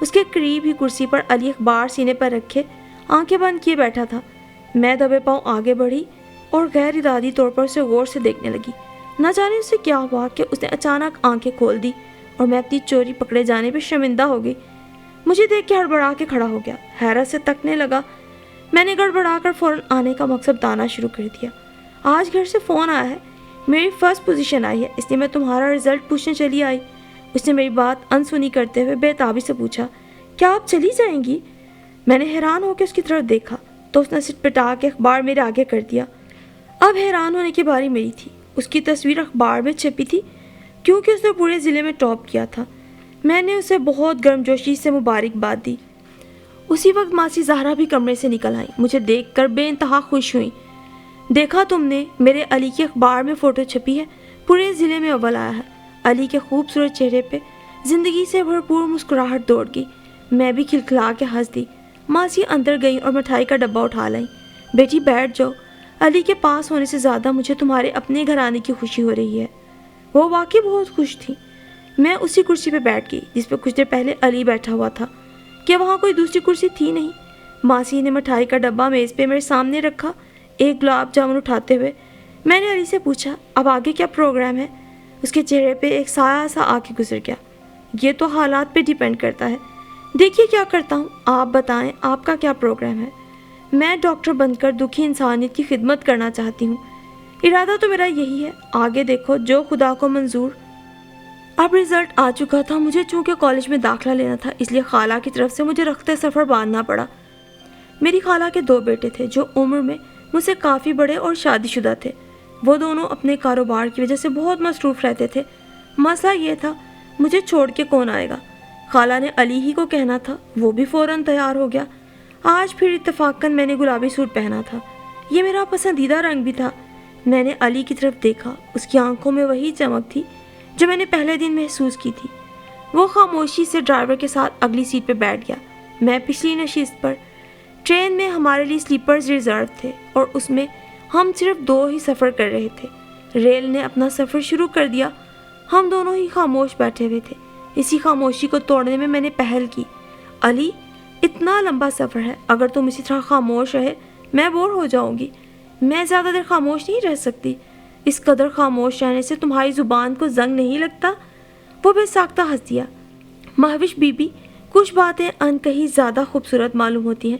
اس کے قریب ہی کرسی پر علی اخبار سینے پر رکھے آنکھیں بند کیے بیٹھا تھا۔ میں دبے پاؤں آگے بڑھی اور غیر ارادی طور پر اسے غور سے دیکھنے لگی۔ نہ جانے اسے کیا ہوا کہ اس نے اچانک آنکھیں کھول دی اور میں اپنی چوری پکڑے جانے پہ شرمندہ ہو گئی۔ مجھے دیکھ کے ہڑبڑا کے کھڑا ہو گیا، حیرت سے تکنے لگا۔ میں نے گڑبڑا کر فوراً آنے کا مقصد بتانا شروع کر دیا۔ آج گھر سے فون آیا ہے، میری فرسٹ پوزیشن آئی ہے، اس لیے میں تمہارا رزلٹ پوچھنے چلی آئی۔ اس نے میری بات انسنی کرتے ہوئے بے تابی سے پوچھا، کیا آپ چلی جائیں گی؟ میں نے حیران ہو کے اس کی طرف دیکھا تو اس نے سٹ پٹا کے اخبار میرے آگے کر دیا۔ اب حیران ہونے کی باری میری تھی۔ اس کی تصویر اخبار میں چھپی تھی کیونکہ اس نے پورے ضلع میں ٹاپ کیا تھا۔ میں نے اسے بہت گرم جوشی سے مبارکباد دی۔ اسی وقت ماسی زہرا بھی کمرے سے نکل آئیں، مجھے دیکھ کر بے انتہا خوش ہوئیں۔ دیکھا تم نے، میرے علی کی اخبار میں فوٹو چھپی ہے، پورے ضلع میں اول آیا ہے۔ علی کے خوبصورت چہرے پہ زندگی سے بھرپور مسکراہٹ دوڑ گئی۔ میں بھی کھلکھلا کے ہنس دی۔ ماسی اندر گئی اور مٹھائی کا ڈبہ اٹھا لائیں۔ بیٹی بیٹھ جاؤ، علی کے پاس ہونے سے زیادہ مجھے تمہارے اپنے گھر آنے کی خوشی ہو رہی ہے۔ وہ واقعی بہت خوش تھی۔ میں اسی کرسی پہ بیٹھ گئی جس پہ کچھ دیر پہلے علی بیٹھا ہوا تھا کہ وہاں کوئی دوسری کرسی تھی نہیں۔ ماسی نے مٹھائی کا ڈبہ میز پہ میرے سامنے رکھا، ایک گلاب جامن اٹھاتے ہوئے میں نے علی سے پوچھا، اب آگے کیا پروگرام ہے؟ اس کے چہرے پہ ایک سایہ سا آ کے گزر گیا۔ یہ تو حالات پہ ڈیپینڈ کرتا ہے، دیکھیے کیا کرتا ہوں، آپ بتائیں آپ کا کیا پروگرام ہے؟ میں ڈاکٹر بن کر دکھی انسانیت کی خدمت کرنا چاہتی ہوں، ارادہ تو میرا یہی ہے، آگے دیکھو جو خدا کو منظور۔ اب رزلٹ آ چکا تھا، مجھے چونکہ کالج میں داخلہ لینا تھا اس لیے خالہ کی طرف سے مجھے رخت سفر باندھنا پڑا۔ میری خالہ کے 2 بیٹے تھے جو عمر میں مجھ سے کافی بڑے اور شادی شدہ تھے۔ وہ دونوں اپنے کاروبار کی وجہ سے بہت مصروف رہتے تھے۔ مسئلہ یہ تھا مجھے چھوڑ کے کون آئے گا؟ خالہ نے علی ہی کو کہنا تھا، وہ بھی فوراً تیار ہو گیا۔ آج پھر اتفاقاً میں نے گلابی سوٹ پہنا تھا، یہ میرا پسندیدہ رنگ بھی تھا۔ میں نے علی کی طرف دیکھا، اس کی آنکھوں میں وہی چمک تھی جو میں نے پہلے دن محسوس کی تھی۔ وہ خاموشی سے ڈرائیور کے ساتھ اگلی سیٹ پہ بیٹھ گیا، میں پچھلی نشست پر۔ ٹرین میں ہمارے لیے سلیپرز ریزرو تھے اور اس میں ہم صرف 2 ہی سفر کر رہے تھے۔ ریل نے اپنا سفر شروع کر دیا، ہم دونوں ہی خاموش بیٹھے ہوئے تھے۔ اسی خاموشی کو توڑنے میں نے پہل کی، علی اتنا لمبا سفر ہے، اگر تم اسی طرح خاموش رہے میں بور ہو جاؤں گی، میں زیادہ دیر خاموش نہیں رہ سکتی۔ اس قدر خاموش رہنے سے تمہاری زبان کو زنگ نہیں لگتا؟ وہ بے ساختہ ہنس دیا۔ مہوش بی بی، کچھ باتیں ان کہیں زیادہ خوبصورت معلوم ہوتی ہیں،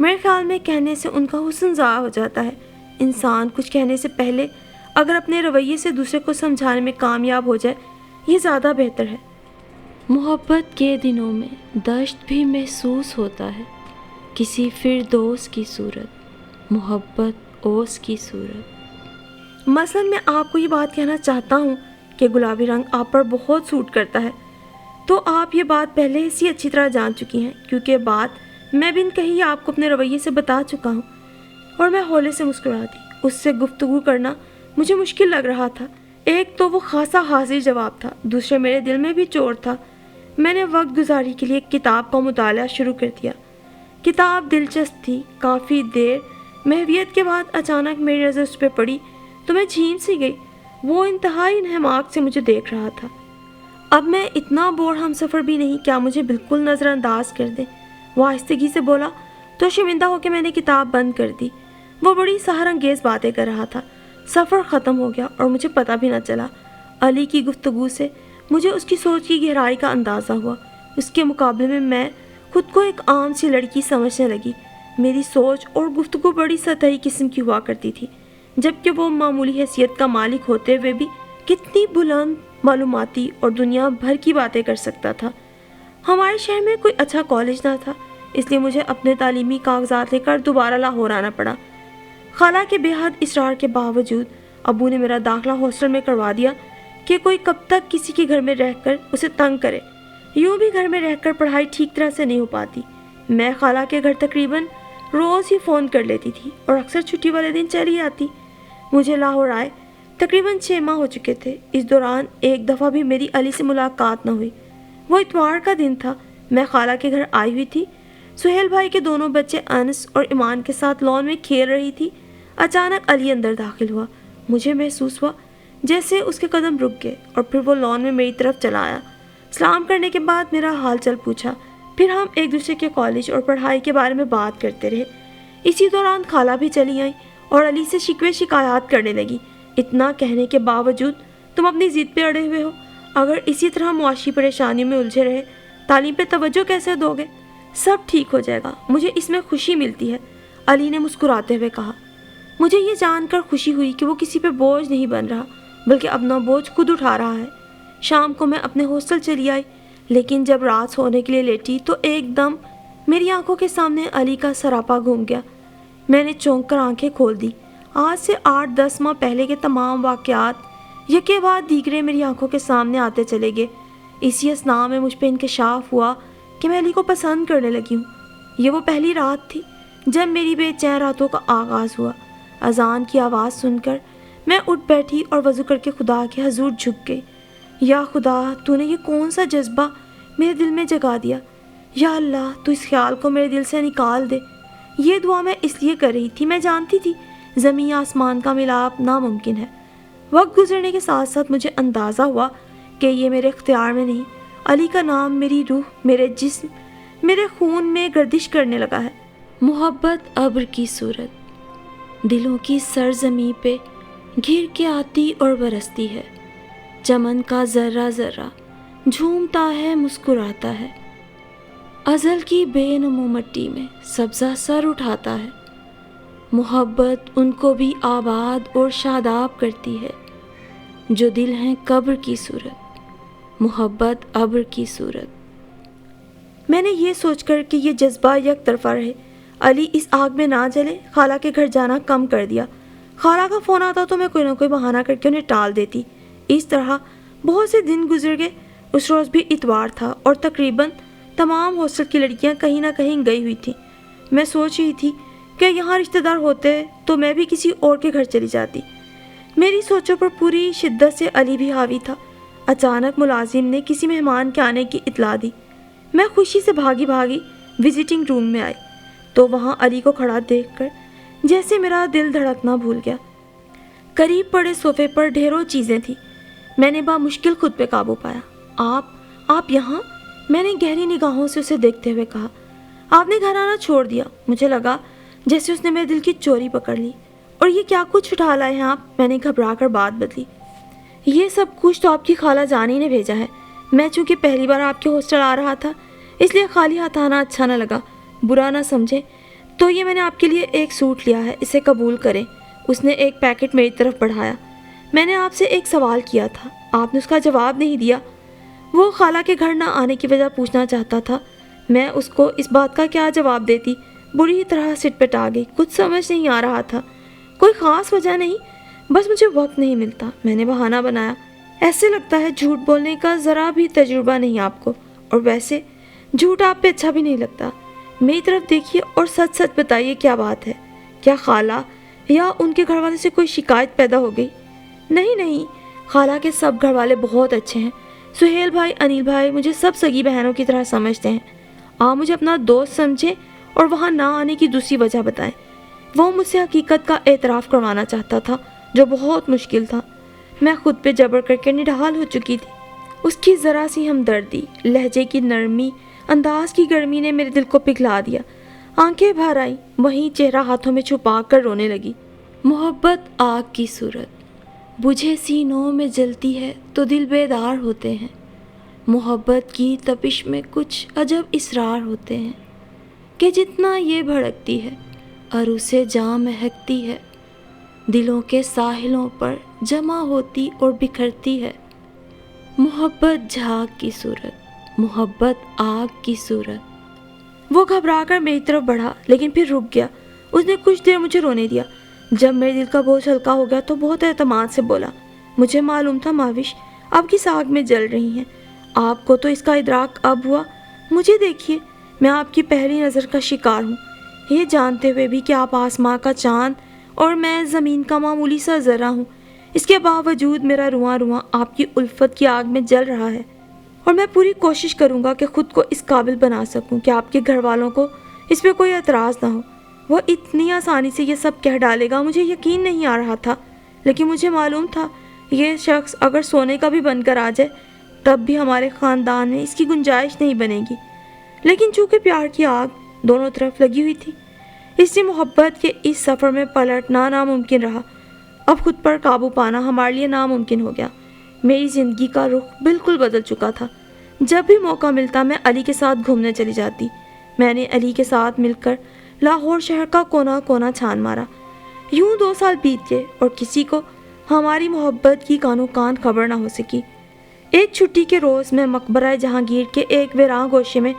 میرے خیال میں کہنے سے ان کا حسن ضائع ہو جاتا ہے۔ انسان کچھ کہنے سے پہلے اگر اپنے رویے سے دوسرے کو سمجھانے میں کامیاب ہو جائے یہ زیادہ بہتر ہے۔ محبت کے دنوں میں دشت بھی محسوس ہوتا ہے، کسی فردوس کی صورت، محبت اوس کی صورت۔ مثلاً میں آپ کو یہ بات کہنا چاہتا ہوں کہ گلابی رنگ آپ پر بہت سوٹ کرتا ہے، تو آپ یہ بات پہلے سے اچھی طرح جان چکی ہیں کیونکہ بات میں بن کہی آپ کو اپنے رویے سے بتا چکا ہوں۔ اور میں ہولے سے مسکرا دی۔ اس سے گفتگو کرنا مجھے مشکل لگ رہا تھا۔ ایک تو وہ خاصا حاضر جواب تھا، دوسرے میرے دل میں بھی چور تھا۔ میں نے وقت گزاری کے لیے ایک کتاب کا مطالعہ شروع کر دیا۔ کتاب دلچسپ تھی۔ کافی دیر محویت کے بعد اچانک میری نظر اس پہ پڑی تو میں جھیم سی گئی۔ وہ انتہائی انہماک سے مجھے دیکھ رہا تھا۔ اب میں اتنا بور ہم سفر بھی نہیں، کیا مجھے بالکل نظر انداز کر دے؟ وہ آہستگی سے بولا تو شرمندہ ہو کے میں نے کتاب بند کر دی۔ وہ بڑی سحر انگیز باتیں کر رہا تھا۔ سفر ختم ہو گیا اور مجھے پتہ بھی نہ چلا۔ علی کی گفتگو سے مجھے اس کی سوچ کی گہرائی کا اندازہ ہوا۔ اس کے مقابلے میں میں خود کو ایک عام سی لڑکی سمجھنے لگی۔ میری سوچ اور گفتگو بڑی سطحی قسم کی ہوا کرتی تھی، جبکہ وہ معمولی حیثیت کا مالک ہوتے ہوئے بھی کتنی بلند معلوماتی اور دنیا بھر کی باتیں کر سکتا تھا۔ ہمارے شہر میں کوئی اچھا کالج نہ تھا، اس لیے مجھے اپنے تعلیمی کاغذات لے کر دوبارہ لاہور آنا پڑا۔ خالہ کے بے حد اصرار کے باوجود ابو نے میرا داخلہ ہاسٹل میں کروا دیا کہ کوئی کب تک کسی کے گھر میں رہ کر اسے تنگ کرے۔ یوں بھی گھر میں رہ کر پڑھائی ٹھیک طرح سے نہیں ہو پاتی۔ میں خالہ کے گھر تقریباً روز ہی فون کر لیتی تھی اور اکثر چھٹی والے دن چلی آتی۔ مجھے لاہور آئے تقریباً 6 ماہ ہو چکے تھے۔ اس دوران ایک دفعہ بھی میری علی سے ملاقات نہ ہوئی۔ وہ اتوار کا دن تھا، میں خالہ کے گھر آئی ہوئی تھی۔ سہیل بھائی کے دونوں بچے انس اور ایمان کے ساتھ لان میں کھیل رہی تھی۔ اچانک علی اندر داخل ہوا۔ مجھے محسوس ہوا جیسے اس کے قدم رک گئے اور پھر وہ لان میں میری طرف چلا آیا۔ سلام کرنے کے بعد میرا حال چال پوچھا۔ پھر ہم ایک دوسرے کے کالج اور پڑھائی کے بارے میں بات کرتے رہے۔ اسی دوران خالہ بھی چلی آئیں اور علی سے شکوے شکایات کرنے لگی۔ اتنا کہنے کے باوجود تم اپنی ضد پہ اڑے ہوئے ہو، اگر اسی طرح معاشی پریشانیوں میں الجھے رہے تعلیم پہ توجہ کیسے دو گے؟ سب ٹھیک ہو جائے گا، مجھے اس میں خوشی ملتی ہے، علی نے مسکراتے ہوئے کہا۔ مجھے یہ جان کر خوشی ہوئی کہ وہ کسی پہ بوجھ نہیں بن رہا بلکہ اپنا بوجھ خود اٹھا رہا ہے۔ شام کو میں اپنے ہاسٹل چلی آئی، لیکن جب رات سونے کے لیے لیٹی تو ایک دم میری آنکھوں کے سامنے علی کا سراپا گھوم گیا۔ میں نے چونک کر آنکھیں کھول دی۔ آج سے 8-10 ماہ پہلے کے تمام واقعات یکے بعد دیگرے میری آنکھوں کے سامنے آتے چلے گئے۔ اسی اثناء میں مجھ پہ انکشاف ہوا کہ میں علی کو پسند کرنے لگی ہوں۔ یہ وہ پہلی رات تھی جب میری بے چین راتوں کا آغاز ہوا۔ اذان کی آواز سن کر میں اٹھ بیٹھی اور وضو کر کے خدا کے حضور جھک گئی۔ یا خدا، تو نے یہ کون سا جذبہ میرے دل میں جگا دیا؟ یا اللہ، تو اس خیال کو میرے دل سے نکال دے۔ یہ دعا میں اس لیے کر رہی تھی، میں جانتی تھی زمین آسمان کا ملاپ ناممکن ہے۔ وقت گزرنے کے ساتھ ساتھ مجھے اندازہ ہوا کہ یہ میرے اختیار میں نہیں، علی کا نام میری روح، میرے جسم، میرے خون میں گردش کرنے لگا ہے۔ محبت ابر کی صورت دلوں کی سرزمین پہ گھر کے آتی اور برستی ہے۔ چمن کا ذرہ ذرہ جھومتا ہے، مسکراتا ہے، ازل کی بے نمو مٹی میں سبزہ سر اٹھاتا ہے۔ محبت ان کو بھی آباد اور شاداب کرتی ہے جو دل ہیں قبر کی صورت، محبت ابر کی صورت۔ میں نے یہ سوچ کر کہ یہ جذبہ یک طرفہ رہے، علی اس آگ میں نہ جلے، خالہ کے گھر جانا کم کر دیا۔ خالہ کا فون آتا تو میں کوئی نہ کوئی بہانہ کر کے انہیں ٹال دیتی۔ اس طرح بہت سے دن گزر گئے۔ اس روز بھی اتوار تھا اور تقریباً تمام ہاسٹل کی لڑکیاں کہیں نہ کہیں گئی ہوئی تھیں۔ میں سوچ رہی تھی کہ یہاں رشتہ دار ہوتے تو میں بھی کسی اور کے گھر چلی جاتی۔ میری سوچوں پر پوری شدت سے علی بھی حاوی تھا۔ اچانک ملازم نے کسی مہمان کے آنے کی اطلاع دی۔ میں خوشی سے بھاگی بھاگی وزٹنگ روم میں آئی تو وہاں علی کو کھڑا دیکھ کر جیسے میرا دل دھڑکنا بھول گیا۔ قریب پڑے صوفے پر ڈھیروں چیزیں تھیں۔ میں نے بامشکل خود پہ قابو پایا۔ آپ یہاں؟ میں نے گہری نگاہوں سے اسے دیکھتے ہوئے کہا۔ آپ نے گھر آنا چھوڑ دیا؟ مجھے لگا جیسے اس نے میرے دل کی چوری پکڑ لی۔ اور یہ کیا کچھ اٹھا لائے ہیں آپ؟ میں نے گھبرا کر بات بدلی۔ یہ سب کچھ تو آپ کی خالہ جانی نے بھیجا ہے۔ میں چونکہ پہلی بار آپ کے ہاسٹل آ رہا تھا اس لیے خالی ہاتھ آنا اچھا نہ لگا، برا نہ سمجھیں، تو یہ میں نے آپ کے لیے ایک سوٹ لیا ہے، اسے قبول کریں۔ اس نے ایک پیکٹ میری طرف بڑھایا۔ میں نے آپ سے ایک سوال کیا تھا، آپ نے اس کا جواب نہیں دیا۔ وہ خالہ کے گھر نہ آنے کی وجہ پوچھنا چاہتا تھا۔ میں اس کو اس بات کا کیا جواب دیتی؟ بری طرح سٹ پٹا گئی، کچھ سمجھ نہیں آ رہا تھا۔ کوئی خاص وجہ نہیں، بس مجھے وقت نہیں ملتا، میں نے بہانہ بنایا۔ ایسے لگتا ہے جھوٹ بولنے کا ذرا بھی تجربہ نہیں آپ کو، اور ویسے جھوٹ آپ پہ اچھا بھی نہیں لگتا۔ میری طرف دیکھیے اور سچ سچ بتائیے کیا بات ہے؟ کیا خالہ یا ان کے گھر والے سے کوئی شکایت پیدا ہو گئی؟ نہیں، خالہ کے سب گھر والے بہت اچھے ہیں۔ سہیل بھائی، انیل بھائی مجھے سب سگی بہنوں کی طرح سمجھتے ہیں۔ آپ مجھے اپنا دوست سمجھیں اور وہاں نہ آنے کی دوسری وجہ بتائیں۔ وہ مجھ سے حقیقت کا اعتراف کروانا چاہتا تھا جو بہت مشکل تھا۔ میں خود پہ جبر کر کے نڈھال ہو چکی تھی۔ اس کی ذرا سی ہمدردی، لہجے کی نرمی، انداز کی گرمی نے میرے دل کو پگھلا دیا۔ آنکھیں بھر آئیں، وہیں چہرہ ہاتھوں میں چھپا کر رونے لگی۔ محبت آگ کی صورت بجھے سینوں میں جلتی ہے تو دل بیدار ہوتے ہیں۔ محبت کی تپش میں کچھ عجب اسرار ہوتے ہیں کہ جتنا یہ بھڑکتی ہے اور اسے جاں مہکتی ہے، دلوں کے ساحلوں پر جمع ہوتی اور بکھرتی ہے۔ محبت جھاگ کی صورت، محبت آگ کی صورت۔ وہ گھبرا کر میری طرف بڑھا لیکن پھر رک گیا۔ اس نے کچھ دیر مجھے رونے دیا۔ جب میرے دل کا بوجھ ہلکا ہو گیا تو بہت اعتماد سے بولا، مجھے معلوم تھا ماوش آپ کس آگ میں جل رہی ہیں۔ آپ کو تو اس کا ادراک اب ہوا۔ مجھے دیکھیے، میں آپ کی پہلی نظر کا شکار ہوں، یہ جانتے ہوئے بھی کہ آپ آسماں کا چاند اور میں زمین کا معمولی سا ذرہ ہوں۔ اس کے باوجود میرا رواں رواں آپ کی الفت کی آگ میں جل رہا ہے، اور میں پوری کوشش کروں گا کہ خود کو اس قابل بنا سکوں کہ آپ کے گھر والوں کو اس پہ کوئی اعتراض نہ ہو۔ وہ اتنی آسانی سے یہ سب کہہ ڈالے گا مجھے یقین نہیں آ رہا تھا، لیکن مجھے معلوم تھا یہ شخص اگر سونے کا بھی بن کر آ جائے تب بھی ہمارے خاندان میں اس کی گنجائش نہیں بنے گی۔ لیکن چونکہ پیار کی آگ دونوں طرف لگی ہوئی تھی، اس لیے محبت کے اس سفر میں پلٹنا ناممکن رہا۔ اب خود پر قابو پانا ہمارے لیے ناممکن ہو گیا۔ میری زندگی کا رخ بالکل بدل چکا تھا۔ جب بھی موقع ملتا میں علی کے ساتھ گھومنے چلی جاتی۔ میں نے علی کے ساتھ مل کر لاہور شہر کا کونا کونا چھان مارا۔ یوں 2 سال بیت گئے اور کسی کو ہماری محبت کی کانوں کان خبر نہ ہو سکی۔ ایک چھٹی کے روز میں مقبرہ جہانگیر کے ایک ویراں گوشے میں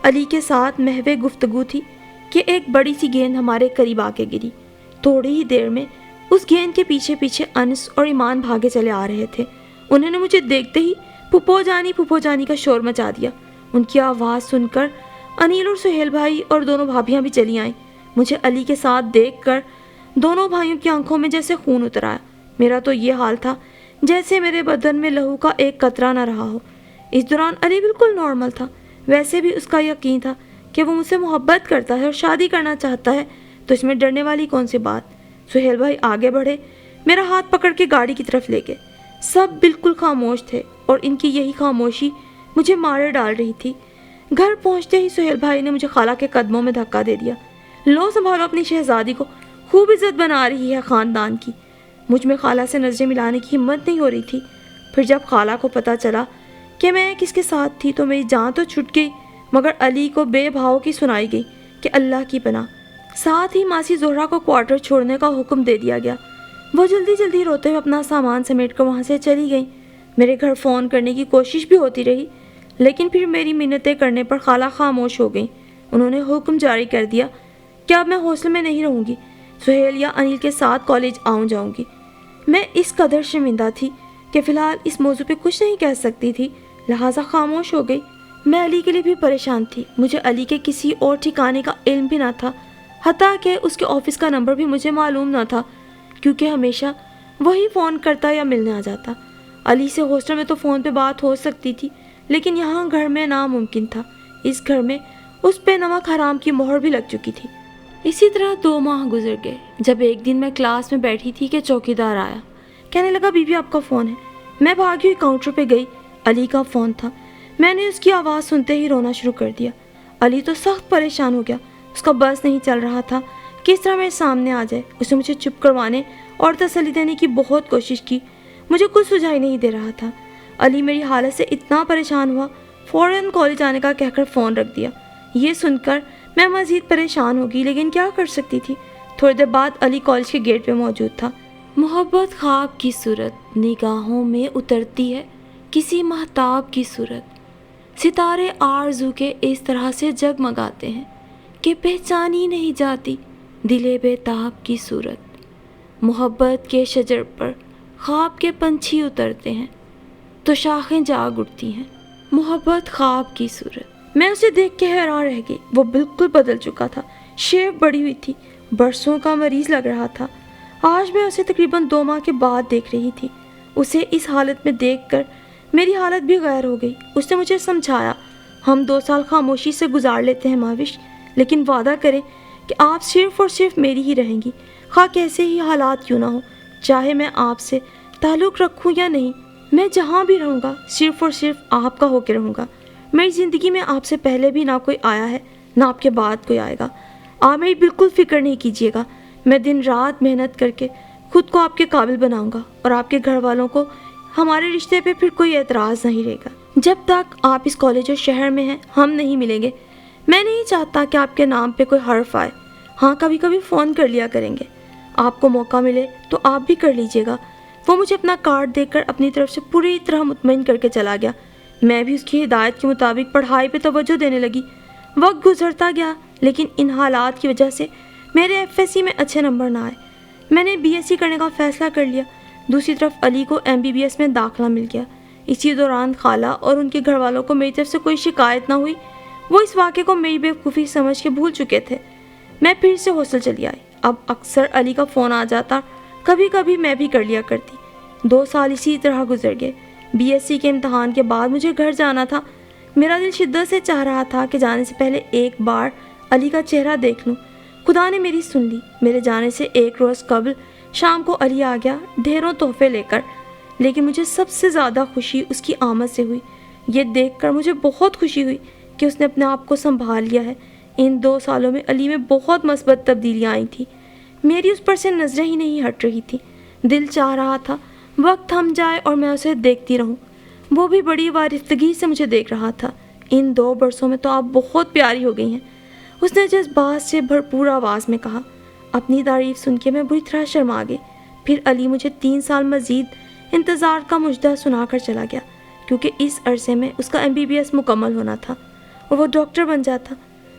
علی کے ساتھ محو گفتگو تھی کہ ایک بڑی سی گیند ہمارے قریب آ کے گری۔ تھوڑی ہی دیر میں اس گیند کے پیچھے پیچھے انس اور ایمان بھاگے چلے آ رہے تھے۔ انہوں نے مجھے دیکھتے ہی پھپھو جانی کا شور مچا دیا۔ ان کی آواز سن کر انیل اور سہیل بھائی اور دونوں بھابیاں بھی چلی آئیں۔ مجھے علی کے ساتھ دیکھ کر دونوں بھائیوں کی آنکھوں میں جیسے خون اتر آیا۔ میرا تو یہ حال تھا جیسے میرے بدن میں لہو کا ایک قطرہ نہ رہا ہو۔ اس دوران علی بالکل نارمل تھا۔ ویسے بھی اس کا یقین تھا کہ وہ مجھ سے محبت کرتا ہے اور شادی کرنا چاہتا ہے، تو اس میں ڈرنے والی کون سی بات۔ سہیل بھائی آگے بڑھے، میرا ہاتھ پکڑ کے گاڑی کی طرف لے گئے۔ سب بالکل خاموش تھے اور ان کی یہی خاموشی مجھے مارے ڈال رہی تھی۔ گھر پہنچتے ہی سہیل بھائی نے مجھے خالہ کے قدموں میں دھکا دے دیا۔ لو سنبھالو اپنی شہزادی کو، خوب عزت بنا رہی ہے خاندان کی۔ مجھ میں خالہ سے نظریں ملانے کی ہمت نہیں ہو رہی تھی۔ پھر جب خالہ کو پتہ چلا کہ میں کس کے ساتھ تھی تو میری جان تو چھٹ گئی، مگر علی کو بے بھاؤ کی سنائی گئی کہ اللہ کی پناہ۔ ساتھ ہی ماسی زہرا کو کوارٹر چھوڑنے کا حکم دے دیا گیا۔ وہ جلدی جلدی روتے ہوئے اپنا سامان سمیٹ کر وہاں سے چلی گئیں۔ میرے گھر فون کرنے کی کوشش بھی ہوتی رہی، لیکن پھر میری منتیں کرنے پر خالہ خاموش ہو گئیں۔ انہوں نے حکم جاری کر دیا کہ اب میں ہاسٹل میں نہیں رہوں گی، سہیل یا انیل کے ساتھ کالج جاؤں گی۔ میں اس قدر شرمندہ تھی کہ فی الحال اس موضوع پہ کچھ نہیں کہہ سکتی تھی، لہٰذا خاموش ہو گئی۔ میں علی کے لیے بھی پریشان تھی۔ مجھے علی کے کسی اور ٹھکانے کا علم بھی نہ تھا، حتیٰ کہ اس کے آفس کا نمبر بھی مجھے معلوم نہ تھا، کیونکہ ہمیشہ وہی فون کرتا یا ملنے آ جاتا۔ علی سے ہاسٹل میں تو فون پہ بات ہو سکتی تھی، لیکن یہاں گھر میں ناممکن تھا۔ اس گھر میں اس پہ نمک حرام کی مہر بھی لگ چکی تھی۔ اسی طرح 2 ماہ گزر گئے، جب ایک دن میں کلاس میں بیٹھی تھی کہ چوکیدار آیا۔ کہنے لگا بی بی آپ کا فون ہے۔ میں بھاگی ہوئی کاؤنٹر پہ گئی، علی کا فون تھا۔ میں نے اس کی آواز سنتے ہی رونا شروع کر دیا۔ علی تو سخت پریشان ہو گیا، اس کا بس نہیں چل رہا تھا کس طرح میرے سامنے آ جائے۔ اس نے مجھے چپ کروانے اور تسلی دینے کی بہت کوشش کی، مجھے کچھ سجھائی نہیں دے رہا تھا۔ علی میری حالت سے اتنا پریشان ہوا، فوراً کالج آنے کا کہہ کر فون رکھ دیا۔ یہ سن کر میں مزید پریشان ہوگی، لیکن کیا کر سکتی تھی۔ تھوڑی دیر بعد علی کالج کے گیٹ پہ موجود تھا۔ محبت خواب کی صورت نگاہوں میں اترتی ہے، کسی مہتاب کی صورت۔ ستارے آرزو کے اس طرح سے جگمگاتے ہیں کہ پہچانی نہیں جاتی دل بےتاب کی صورت۔ محبت کے شجر پر خواب کے پنچھی اترتے ہیں تو شاخیں جاگ اٹھتی ہیں۔ محبت خواب کی صورت۔ میں اسے دیکھ کے حیران رہ گئی۔ وہ بالکل بدل چکا تھا، شیپ بڑی ہوئی تھی، برسوں کا مریض لگ رہا تھا۔ آج میں اسے تقریباً 2 ماہ کے بعد دیکھ رہی تھی۔ اسے اس حالت میں دیکھ کر میری حالت بھی غیر ہو گئی۔ اس نے مجھے سمجھایا، ہم 2 سال خاموشی سے گزار لیتے ہیں ماوش، لیکن وعدہ کریں کہ آپ صرف اور صرف میری ہی رہیں گی، خواہ کیسے ہی حالات کیوں نہ ہو، چاہے میں آپ سے تعلق رکھوں یا نہیں۔ میں جہاں بھی رہوں گا صرف اور صرف آپ کا ہو کے رہوں گا۔ میری زندگی میں آپ سے پہلے بھی نہ کوئی آیا ہے، نہ آپ کے بعد کوئی آئے گا۔ آپ میری بالکل فکر نہیں کیجیے گا۔ میں دن رات محنت کر کے خود کو آپ کے قابل بناؤں گا، اور آپ کے گھر والوں کو ہمارے رشتے پہ پھر کوئی اعتراض نہیں رہے گا۔ جب تک آپ اس کالج اور شہر میں ہیں ہم نہیں ملیں گے۔ میں نہیں چاہتا کہ آپ کے نام پہ کوئی حرف آئے۔ ہاں کبھی کبھی فون کر لیا کریں گے، آپ کو موقع ملے تو آپ بھی کر لیجیے گا۔ وہ مجھے اپنا کارڈ دے کر اپنی طرف سے پوری طرح مطمئن کر کے چلا گیا۔ میں بھی اس کی ہدایت کے مطابق پڑھائی پہ توجہ دینے لگی۔ وقت گزرتا گیا، لیکن ان حالات کی وجہ سے میرے FSC میں اچھے نمبر نہ آئے۔ میں نے BSc کرنے کا فیصلہ کر لیا۔ دوسری طرف علی کو MBBS میں داخلہ مل گیا۔ اسی دوران خالہ اور ان کے گھر والوں کو میری طرف سے کوئی شکایت نہ ہوئی۔ وہ اس واقعے کو میری بیوقوفی سمجھ کے بھول چکے تھے۔ میں پھر سے ہاسٹل چلی آئی۔ اب اکثر علی کا فون آ جاتا، کبھی کبھی میں بھی کر لیا کرتی۔ 2 سال اسی طرح گزر گئے۔ BSc کے امتحان کے بعد مجھے گھر جانا تھا۔ میرا دل شدت سے چاہ رہا تھا کہ جانے سے پہلے ایک بار علی کا چہرہ دیکھ لوں۔ خدا نے میری سن لی۔ میرے جانے سے 1 روز قبل شام کو علی آ گیا، ڈھیروں تحفے لے کر، لیکن مجھے سب سے زیادہ خوشی اس کی آمد سے ہوئی۔ یہ دیکھ کر مجھے بہت خوشی ہوئی کہ اس نے اپنے آپ کو سنبھال لیا ہے۔ ان 2 سالوں میں علی میں بہت مثبت تبدیلیاں آئی تھیں۔ میری اس پر سے نظریں ہی نہیں ہٹ رہی تھی۔ دل چاہ رہا تھا وقت تھم جائے اور میں اسے دیکھتی رہوں۔ وہ بھی بڑی وارفتگی سے مجھے دیکھ رہا تھا۔ ان 2 برسوں میں تو آپ بہت پیاری ہو گئی ہیں، اس نے جذبات سے بھرپور آواز میں کہا۔ اپنی تعریف سن کے میں بری طرح شرما گئی۔ پھر علی مجھے 3 سال مزید انتظار کا مژدہ سنا کر چلا گیا، کیونکہ اس عرصے میں اس کا MBBS مکمل ہونا تھا اور وہ ڈاکٹر بن جاتا۔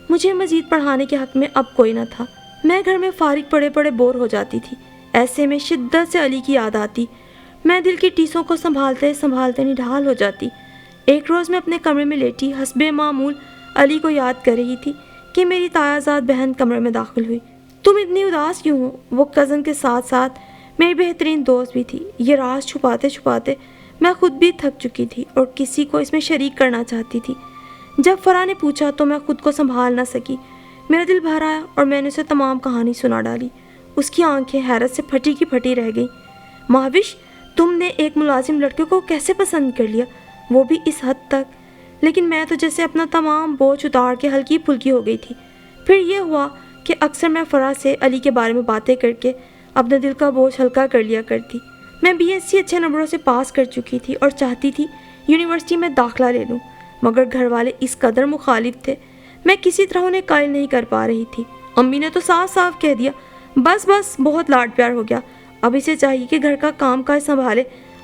مجھے مزید پڑھانے کے حق میں اب کوئی نہ تھا۔ میں گھر میں فارغ پڑے پڑے بور ہو جاتی تھی۔ ایسے میں شدت سے علی کی یاد آتی۔ میں دل کی ٹیسوں کو سنبھالتے سنبھالتے نڈھال ہو جاتی۔ ایک روز میں اپنے کمرے میں لیٹی حسب معمول علی کو یاد کر رہی تھی کہ میری تایا زاد بہن کمرے میں داخل ہوئی۔ تم اتنی اداس کیوں ہو؟ وہ کزن کے ساتھ ساتھ میری بہترین دوست بھی تھی۔ یہ راز چھپاتے چھپاتے میں خود بھی تھک چکی تھی اور کسی کو اس میں شریک کرنا چاہتی تھی۔ جب فرح نے پوچھا تو میں خود کو سنبھال نہ سکی۔ میرا دل بھر آیا اور میں نے اسے تمام کہانی سنا ڈالی۔ اس کی آنکھیں حیرت سے پھٹی کی پھٹی رہ گئیں۔ مہوش، تم نے ایک ملازم لڑکے کو کیسے پسند کر لیا، وہ بھی اس حد تک؟ لیکن میں تو جیسے اپنا تمام بوجھ اتار کے ہلکی پھلکی ہو گئی تھی۔ پھر یہ ہوا کہ اکثر میں فرح سے علی کے بارے میں باتیں کر کے اپنے دل کا بوجھ ہلکا کر لیا کرتی۔ میں BSc اچھے نمبروں سے پاس کر چکی تھی اور چاہتی تھی یونیورسٹی میں داخلہ لے لوں، مگر گھر والے اس قدر مخالف تھے، میں کسی طرح انہیں قائل نہیں کر پا رہی تھی۔ امی نے تو صاف صاف کہہ دیا، بس بہت لاڈ پیار ہو گیا، اب اسے چاہیے کہ گھر کا کام کاج سنبھالے،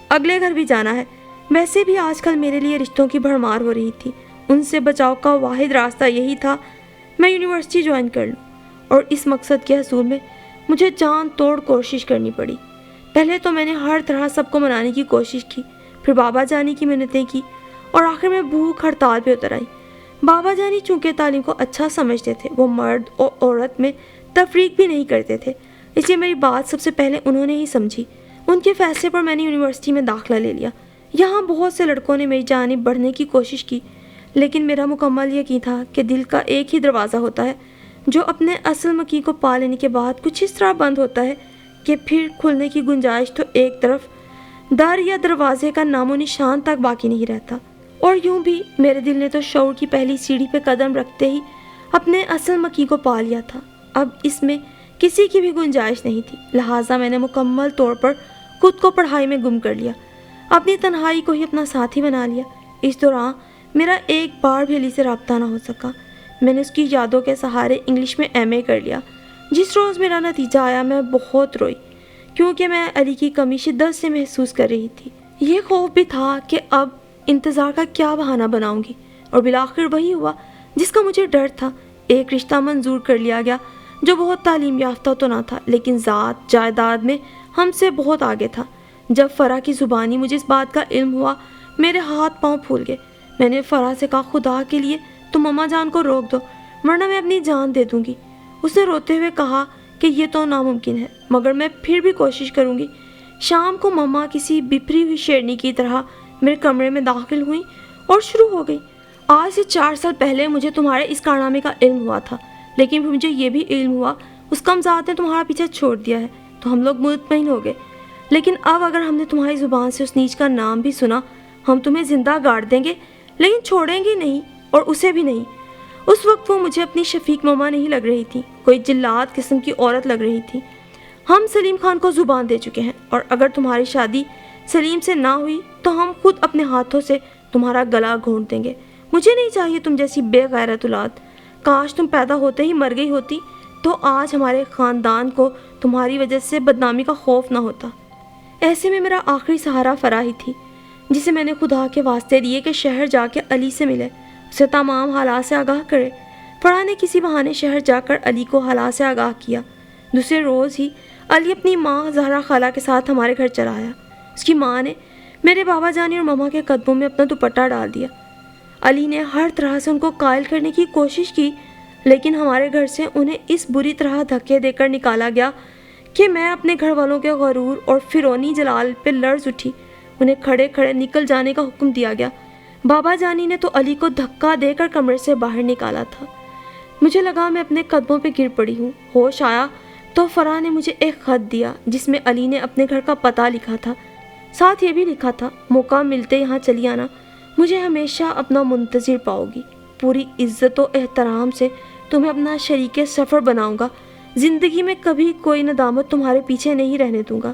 اگلے گھر بھی جانا ہے۔ ویسے بھی آج کل میرے لیے رشتوں کی بھرمار ہو رہی تھی، ان سے بچاؤ کا واحد راستہ یہی تھا میں یونیورسٹی جوائن کر لوں، اور اس مقصد کے حصول میں مجھے جان توڑ کوشش کرنی پڑی۔ پہلے تو میں نے ہر طرح سب کو منانے کی کوشش کی، پھر بابا جانی کی منتیں کی اور آخر میں بھوک ہڑتال پہ اتر آئی۔ بابا جانی چونکہ تعلیم کو اچھا سمجھتے تھے، وہ مرد اور عورت میں تفریق بھی نہیں کرتے تھے، اس لیے میری بات سب سے پہلے انہوں نے ہی سمجھی۔ ان کے فیصلے پر میں نے یونیورسٹی میں داخلہ لے لیا۔ یہاں بہت سے لڑکوں نے میری جانب بڑھنے کی کوشش کی، لیکن میرا مکمل یقین تھا کہ دل کا ایک ہی دروازہ ہوتا ہے جو اپنے اصل مکی کو پا لینے کے بعد کچھ اس طرح بند ہوتا ہے کہ پھر کھلنے کی گنجائش تو ایک طرف در یا دروازے کا نام و نشان تک باقی نہیں رہتا۔ اور یوں بھی میرے دل نے تو شعور کی پہلی سیڑھی پہ قدم رکھتے ہی اپنے اصل مکی کو پا لیا تھا۔ اب اس میں کسی کی بھی گنجائش نہیں تھی، لہٰذا میں نے مکمل طور پر خود کو پڑھائی میں گم کر لیا، اپنی تنہائی کو ہی اپنا ساتھی بنا لیا۔ اس دوران میرا ایک بار بھی علی سے رابطہ نہ ہو سکا۔ میں نے اس کی یادوں کے سہارے انگلش میں MA کر لیا۔ جس روز میرا نتیجہ آیا میں بہت روئی، کیونکہ میں علی کی کمی شدت سے محسوس کر رہی تھی۔ یہ خوف بھی تھا کہ اب انتظار کا کیا بہانہ بناؤں گی، اور بالآخر وہی ہوا جس کا مجھے ڈر تھا۔ ایک رشتہ منظور کر لیا گیا جو بہت تعلیم یافتہ تو نہ تھا، لیکن ذات جائیداد میں ہم سے بہت آگے تھا۔ جب فرح کی زبانی مجھے اس بات کا علم ہوا، میرے ہاتھ پاؤں پھول گئے۔ میں نے فرح سے کہا، خدا کے لیے تم مما جان کو روک دو، ورنہ میں اپنی جان دے دوں گی۔ اس نے روتے ہوئے کہا کہ یہ تو ناممکن ہے، مگر میں پھر بھی کوشش کروں گی۔ شام کو مما کسی بپھری ہوئی شیرنی کی طرح میرے کمرے میں داخل ہوئیں اور شروع ہو گئی، آج سے 4 سال پہلے مجھے تمہارے اس کارنامے کا علم ہوا تھا، لیکن پھر مجھے یہ بھی علم ہوا اس کمزاد نے تمہارا پیچھا چھوڑ دیا ہے، تو ہم لوگ مطمئن ہو گئے۔ لیکن اب اگر ہم نے تمہاری زبان سے اس نیچ کا نام بھی سنا، ہم تمہیں زندہ گاڑ دیں گے، لیکن چھوڑیں گے نہیں، اور اسے بھی نہیں۔ اس وقت وہ مجھے اپنی شفیق مما نہیں لگ رہی تھی، کوئی جلاد قسم کی عورت لگ رہی تھی۔ ہم سلیم خان کو زبان دے چکے ہیں، اور اگر تمہاری شادی سلیم سے نہ ہوئی تو ہم خود اپنے ہاتھوں سے تمہارا گلا گھونٹ دیں گے۔ مجھے نہیں چاہیے تم جیسی بے غیرت اولاد۔ کاش تم پیدا ہوتے ہی مر گئی ہوتی، تو آج ہمارے خاندان کو تمہاری وجہ سے بدنامی کا خوف نہ ہوتا۔ ایسے میں میرا آخری سہارا فرح ہی تھی، جسے میں نے خدا کے واسطے دیے کہ شہر جا کے علی سے ملے، اسے تمام حالات سے آگاہ کرے۔ فرح نے کسی بہانے شہر جا کر علی کو حالات سے آگاہ کیا۔ دوسرے روز ہی علی اپنی ماں زہرا خالہ کے ساتھ ہمارے گھر چلا آیا۔ اس کی ماں نے میرے بابا جانی اور مما کے قدموں میں اپنا دوپٹہ ڈال دیا۔ علی نے ہر طرح سے ان کو قائل کرنے کی کوشش کی، لیکن ہمارے گھر سے انہیں اس بری طرح دھکے دے کر نکالا گیا کہ میں اپنے گھر والوں کے غرور اور فرعونی جلال پہ لرز اٹھی۔ انہیں کھڑے کھڑے نکل جانے کا حکم دیا گیا۔ بابا جانی نے تو علی کو دھکا دے کر کمرے سے باہر نکالا تھا۔ مجھے لگا میں اپنے قدموں پہ گر پڑی ہوں۔ ہوش آیا تو فرح نے مجھے ایک خط دیا جس میں علی نے اپنے گھر کا پتہ لکھا تھا، ساتھ یہ بھی لکھا تھا، موقع ملتے یہاں چلی آنا، مجھے ہمیشہ اپنا منتظر پاؤ گی، پوری عزت و احترام سے تمہیں اپنا شریک سفر بناؤں گا۔ زندگی میں کبھی کوئی ندامت تمہارے پیچھے نہیں رہنے دوں گا۔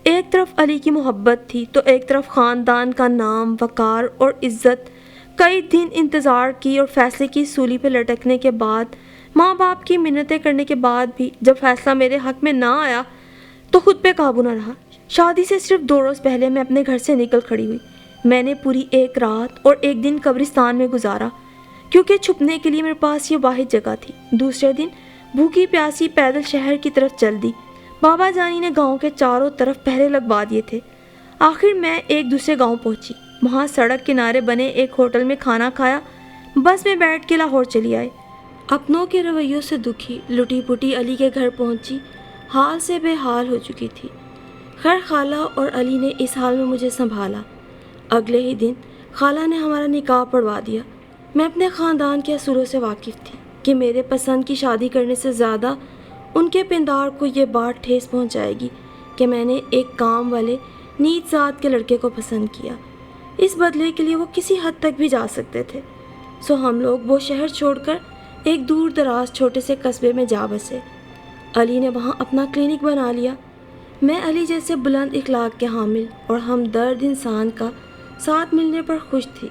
ایک طرف علی کی محبت تھی تو ایک طرف خاندان کا نام، وقار اور عزت۔ کئی دن انتظار کی اور فیصلے کی سولی پہ لٹکنے کے بعد، ماں باپ کی منتیں کرنے کے بعد بھی جب فیصلہ میرے حق میں نہ آیا تو خود پہ قابو نہ رہا۔ شادی سے صرف 2 روز پہلے میں اپنے گھر سے نکل کھڑی ہوئی۔ میں نے پوری ایک رات اور ایک دن قبرستان میں گزارا، کیونکہ چھپنے کے لیے میرے پاس یہ واحد جگہ تھی۔ دوسرے دن بھوکی پیاسی پیدل شہر کی طرف چل دی۔ بابا جانی نے گاؤں کے چاروں طرف پہرے لگوا دیے تھے۔ آخر میں ایک دوسرے گاؤں پہنچی۔ وہاں سڑک کنارے بنے ایک ہوٹل میں کھانا کھایا، بس میں بیٹھ کے لاہور چلی آئی۔ اپنوں کے رویوں سے دکھی لٹی پٹی علی کے گھر پہنچی، حال سے بے حال ہو چکی تھی۔ خیر خالہ اور علی نے اس حال میں مجھے سنبھالا۔ اگلے ہی دن خالہ نے ہمارا نکاح پڑھوا دیا۔ میں اپنے خاندان کے اصولوں سے واقف تھی کہ میرے پسند کی شادی کرنے سے زیادہ ان کے پندار کو یہ بات ٹھیس پہنچائے گی کہ میں نے ایک کام والے نیچ ذات کے لڑکے کو پسند کیا۔ اس بدلے کے لیے وہ کسی حد تک بھی جا سکتے تھے۔ سو ہم لوگ وہ شہر چھوڑ کر ایک دور دراز چھوٹے سے قصبے میں جا بسے۔ علی نے وہاں اپنا کلینک بنا لیا۔ میں علی جیسے بلند اخلاق کے حامل اور ہمدرد انسان کا ساتھ ملنے پر خوش تھی،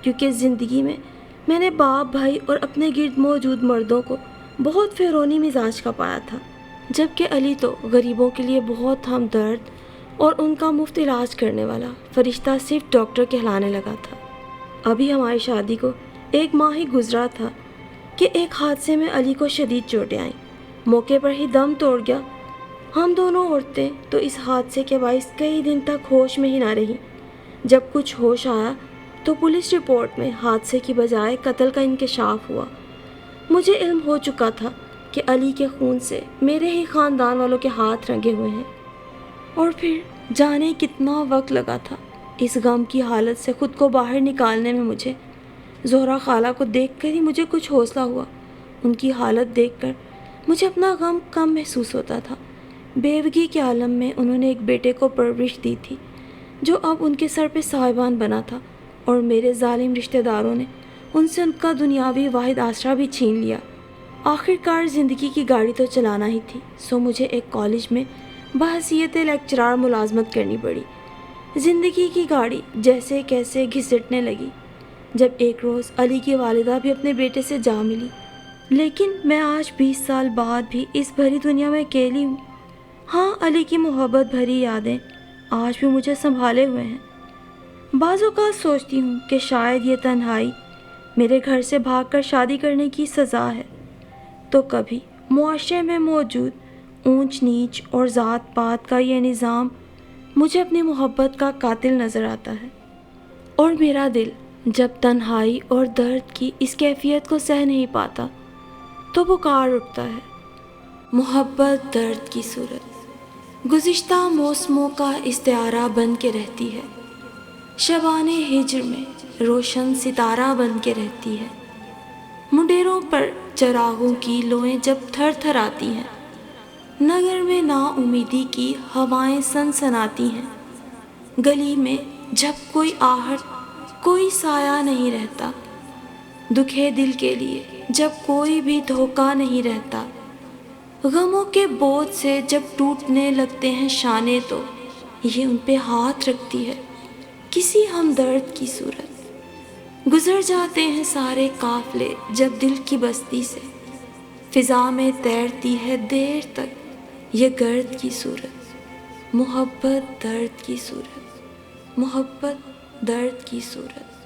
کیونکہ زندگی میں نے باپ، بھائی اور اپنے گرد موجود مردوں کو بہت فرونی مزاج کا پایا تھا، جبکہ علی تو غریبوں کے لیے بہت ہمدرد اور ان کا مفت علاج کرنے والا فرشتہ صرف ڈاکٹر کہلانے لگا تھا۔ ابھی ہماری شادی کو 1 ماہ ہی گزرا تھا کہ ایک حادثے میں علی کو شدید چوٹیں آئیں۔ موقع پر ہی دم توڑ گیا۔ ہم دونوں عورتیں تو اس حادثے کے باعث کئی دن تک ہوش میں ہی نہ رہیں۔ جب کچھ ہوش آیا تو پولیس رپورٹ میں حادثے کی بجائے قتل کا انکشاف ہوا۔ مجھے علم ہو چکا تھا کہ علی کے خون سے میرے ہی خاندان والوں کے ہاتھ رنگے ہوئے ہیں۔ اور پھر جانے کتنا وقت لگا تھا اس غم کی حالت سے خود کو باہر نکالنے میں مجھے۔ زہرا خالہ کو دیکھ کر ہی مجھے کچھ حوصلہ ہوا۔ ان کی حالت دیکھ کر مجھے اپنا غم کم محسوس ہوتا تھا۔ بیوگی کے عالم میں انہوں نے ایک بیٹے کو پرورش دی تھی جو اب ان کے سر پہ صاحبان بنا تھا، اور میرے ظالم رشتہ داروں نے ان سے ان کا دنیاوی واحد آسرا بھی چھین لیا۔ آخرکار زندگی کی گاڑی تو چلانا ہی تھی، سو مجھے ایک کالج میں بحیثیت لیکچرار ملازمت کرنی پڑی۔ زندگی کی گاڑی جیسے کیسے گھسٹنے لگی جب ایک روز علی کی والدہ بھی اپنے بیٹے سے جا ملی۔ لیکن میں آج 20 سال بعد بھی اس بھری دنیا میں اکیلی ہوں۔ ہاں، علی کی محبت بھری یادیں آج بھی مجھے سنبھالے ہوئے ہیں۔ بعض اوقات سوچتی ہوں کہ شاید یہ تنہائی میرے گھر سے بھاگ کر شادی کرنے کی سزا ہے، تو کبھی معاشرے میں موجود اونچ نیچ اور ذات پات کا یہ نظام مجھے اپنی محبت کا قاتل نظر آتا ہے، اور میرا دل جب تنہائی اور درد کی اس کیفیت کو سہ نہیں پاتا تو پکار اٹھتا ہے۔ محبت درد کی صورت گزشتہ موسموں کا استعارہ بن کے رہتی ہے، شبان ہجر میں روشن ستارہ بن کے رہتی ہے۔ منڈیروں پر چراغوں کی لوئیں جب تھر تھر آتی ہیں، نگر میں نا امیدی کی ہوائیں سنسناتی ہیں، گلی میں جب کوئی آہٹ کوئی سایہ نہیں رہتا، دکھے دل کے لیے جب کوئی بھی دھوکہ نہیں رہتا، غموں کے بوجھ سے جب ٹوٹنے لگتے ہیں شانے تو یہ ان پہ ہاتھ رکھتی ہے کسی ہمدرد کی صورت۔ گزر جاتے ہیں سارے قافلے جب دل کی بستی سے، فضا میں تیرتی ہے دیر تک یہ گرد کی صورت۔ محبت درد کی صورت، محبت درد کی صورت۔